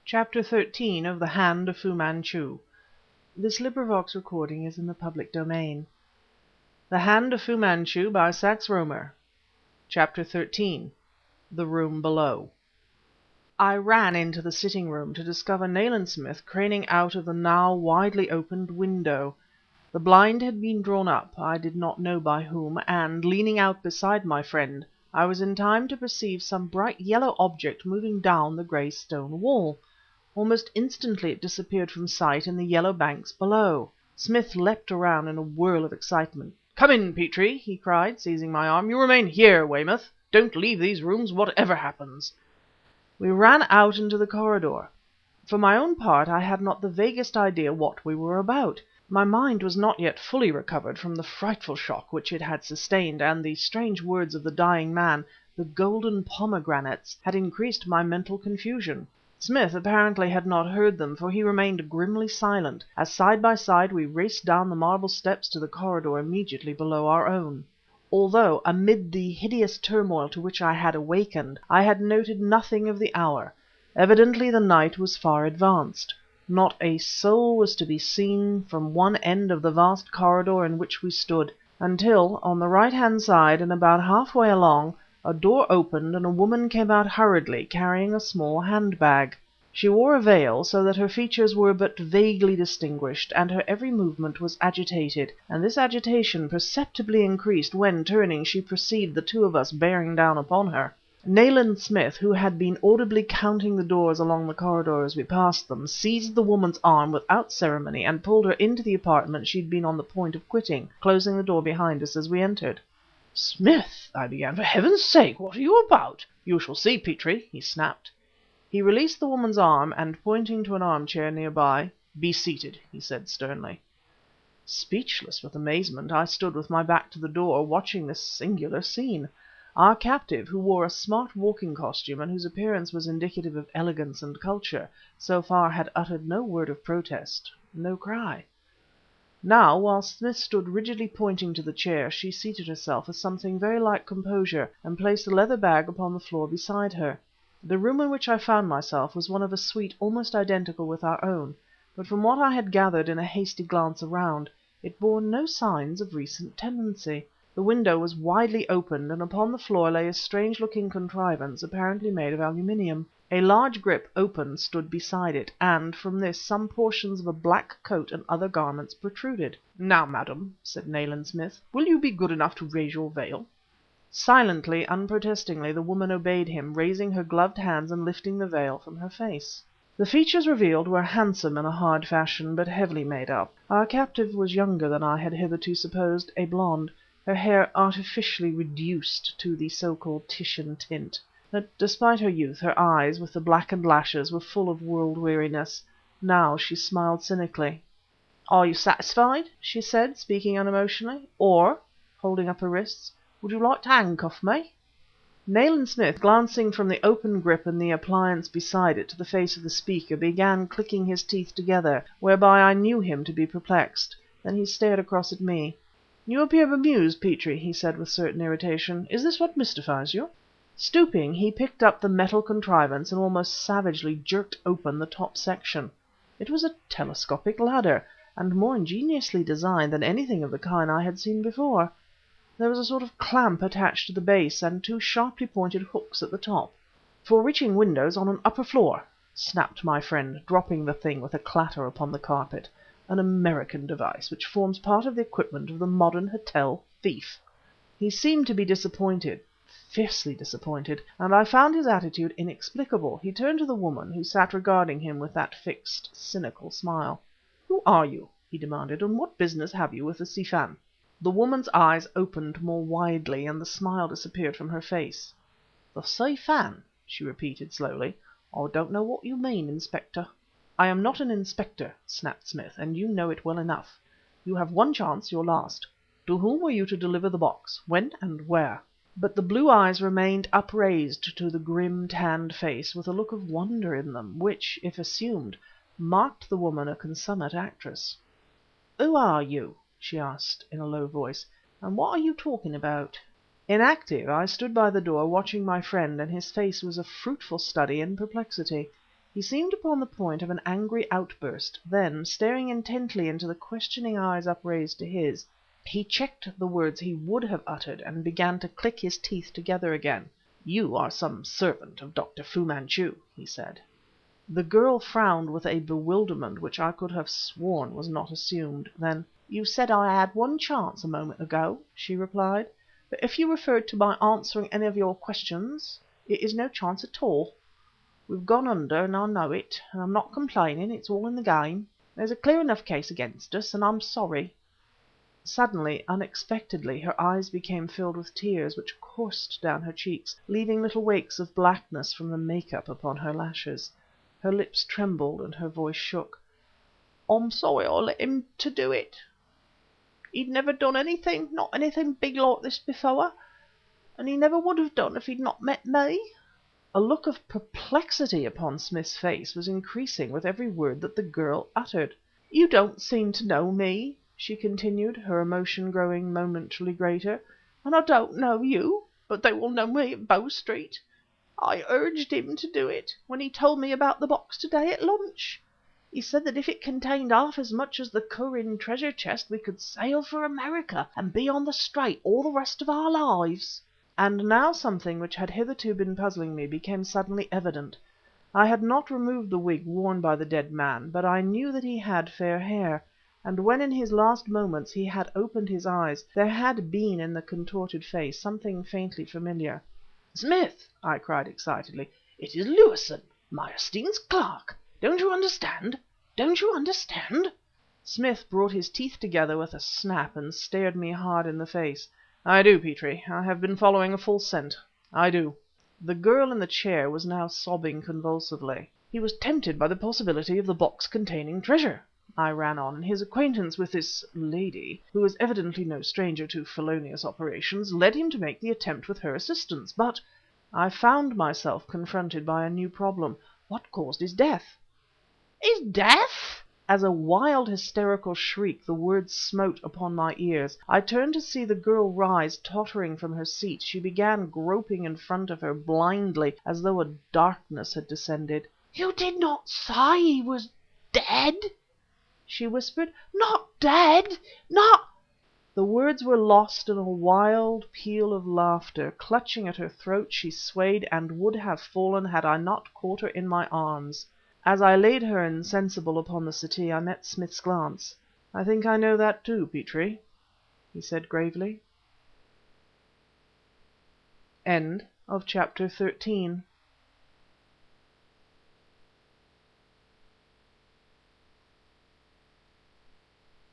Chapter 13 of The Hand of Fu Manchu. This recording is in the public domain. The Hand of Fu Manchu by Sax Rohmer. Chapter 13. The Room Below. I ran into the sitting room to discover Nayland Smith craning out of the now widely opened window. The blind had been drawn up, I did not know by whom, and, leaning out beside my friend, I was in time to perceive some bright yellow object moving down the grey stone wall. Almost instantly it disappeared from sight in the yellow banks below. Smith leapt around in a whirl of excitement. "Come in, Petrie!" he cried, seizing my arm. "You remain here, Weymouth. Don't leave these rooms, whatever happens." We ran out into the corridor. For my own part, I had not the vaguest idea what we were about. My mind was not yet fully recovered from the frightful shock which it had sustained, and the strange words of the dying man, the golden pomegranates, had increased my mental confusion. Smith apparently had not heard them, for he remained grimly silent, as side by side we raced down the marble steps to the corridor immediately below our own. Although, amid the hideous turmoil to which I had awakened, I had noted nothing of the hour. Evidently the night was far advanced. Not a soul was to be seen from one end of the vast corridor in which we stood, until, on the right-hand side and about halfway along, a door opened and a woman came out hurriedly, carrying a small handbag. She wore a veil, so that her features were but vaguely distinguished, and her every movement was agitated, and this agitation perceptibly increased when, turning, she perceived the two of us bearing down upon her. Nayland Smith, who had been audibly counting the doors along the corridor as we passed them, seized the woman's arm without ceremony and pulled her into the apartment she had been on the point of quitting, closing the door behind us as we entered. "Smith," I began, "for heaven's sake, what are you about?" "You shall see, Petrie," he snapped. He released the woman's arm, and pointing to an armchair near by, "Be seated," he said sternly. Speechless with amazement, I stood with my back to the door, watching this singular scene. Our captive, who wore a smart walking costume and whose appearance was indicative of elegance and culture, so far had uttered no word of protest, no cry. Now, while Smith stood rigidly pointing to the chair, she seated herself with something very like composure, and placed the leather bag upon the floor beside her. The room in which I found myself was one of a suite almost identical with our own, but from what I had gathered in a hasty glance around, it bore no signs of recent tenancy. The window was widely opened, and upon the floor lay a strange-looking contrivance, apparently made of aluminium. A large grip, open, stood beside it, and from this some portions of a black coat and other garments protruded. "Now, madam," said Nayland Smith, "will you be good enough to raise your veil?" Silently, unprotestingly, the woman obeyed him, raising her gloved hands and lifting the veil from her face. The features revealed were handsome in a hard fashion, but heavily made up. Our captive was younger than I had hitherto supposed, a blonde, her hair artificially reduced to the so-called Titian tint. But despite her youth, her eyes, with the blackened lashes, were full of world-weariness. Now she smiled cynically. "Are you satisfied?" she said, speaking unemotionally. "Or," holding up her wrists, "would you like to handcuff me?" Nayland Smith, glancing from the open grip and the appliance beside it to the face of the speaker, began clicking his teeth together, whereby I knew him to be perplexed. Then he stared across at me. "You appear bemused, Petrie," he said with certain irritation. "Is this what mystifies you?" Stooping, he picked up the metal contrivance and almost savagely jerked open the top section. It was a telescopic ladder, and more ingeniously designed than anything of the kind I had seen before. There was a sort of clamp attached to the base, and two sharply pointed hooks at the top. "For reaching windows on an upper floor," snapped my friend, dropping the thing with a clatter upon the carpet. "An American device which forms part of the equipment of the modern hotel thief." He seemed to be disappointed, fiercely disappointed, and I found his attitude inexplicable. He turned to the woman, who sat regarding him with that fixed, cynical smile. "Who are you?" he demanded, "and what business have you with the Si Fan?" The woman's eyes opened more widely, and the smile disappeared from her face. "The Si Fan?" she repeated slowly. "I don't know what you mean, Inspector." "I am not an inspector," snapped Smith, "and you know it well enough. You have one chance, your last. To whom were you to deliver the box? When and where?" But the blue eyes remained upraised to the grim, tanned face, with a look of wonder in them, which, if assumed, marked the woman a consummate actress. "Who are you?" she asked in a low voice, "and what are you talking about?" Inactive, I stood by the door watching my friend, and his face was a fruitful study in perplexity. He seemed upon the point of an angry outburst, then, staring intently into the questioning eyes upraised to his, he checked the words he would have uttered and began to click his teeth together again. "You are some servant of Dr. Fu Manchu," he said. The girl frowned with a bewilderment which I could have sworn was not assumed. Then, "You said I had one chance a moment ago," she replied, "but if you referred to my answering any of your questions, it is no chance at all. We've gone under and I know it, and I'm not complaining, it's all in the game. There's a clear enough case against us, and I'm sorry." Suddenly, unexpectedly, her eyes became filled with tears, which coursed down her cheeks, leaving little wakes of blackness from the make-up upon her lashes. Her lips trembled and her voice shook. "I'm sorry I let him to do it. He'd never done anything, not anything big like this before, and he never would have done if he'd not met me." A look of perplexity upon Smith's face was increasing with every word that the girl uttered. "You don't seem to know me," she continued, her emotion growing momentarily greater, "and I don't know you, but they will know me at Bow Street. I urged him to do it, when he told me about the box today at lunch. He said that if it contained half as much as the Kurin treasure chest we could sail for America and be on the straight all the rest of our lives." And now something which had hitherto been puzzling me became suddenly evident. I had not removed the wig worn by the dead man, but I knew that he had fair hair, and when in his last moments he had opened his eyes, there had been in the contorted face something faintly familiar. "Smith!" I cried excitedly, "it is Lewison, Meyerstein's clerk! Don't you understand? Don't you understand?" Smith brought his teeth together with a snap and stared me hard in the face. "I do, Petrie. I have been following a false scent. I do." The girl in the chair was now sobbing convulsively. "He was tempted by the possibility of the box containing treasure," I ran on, "and his acquaintance with this lady, who is evidently no stranger to felonious operations, led him to make the attempt with her assistance. But—" I found myself confronted by a new problem. What caused his death? "His death!" As a wild hysterical shriek the words smote upon my ears. I turned to see the girl rise tottering from her seat. She began groping in front of her blindly, as though a darkness had descended. "You did not say he was dead?" she whispered. "Not dead? Not—" The words were lost in a wild peal of laughter. Clutching at her throat, she swayed and would have fallen had I not caught her in my arms. As I laid her insensible upon the settee, I met Smith's glance. "I think I know that too, Petrie," he said gravely. CHAPTER 14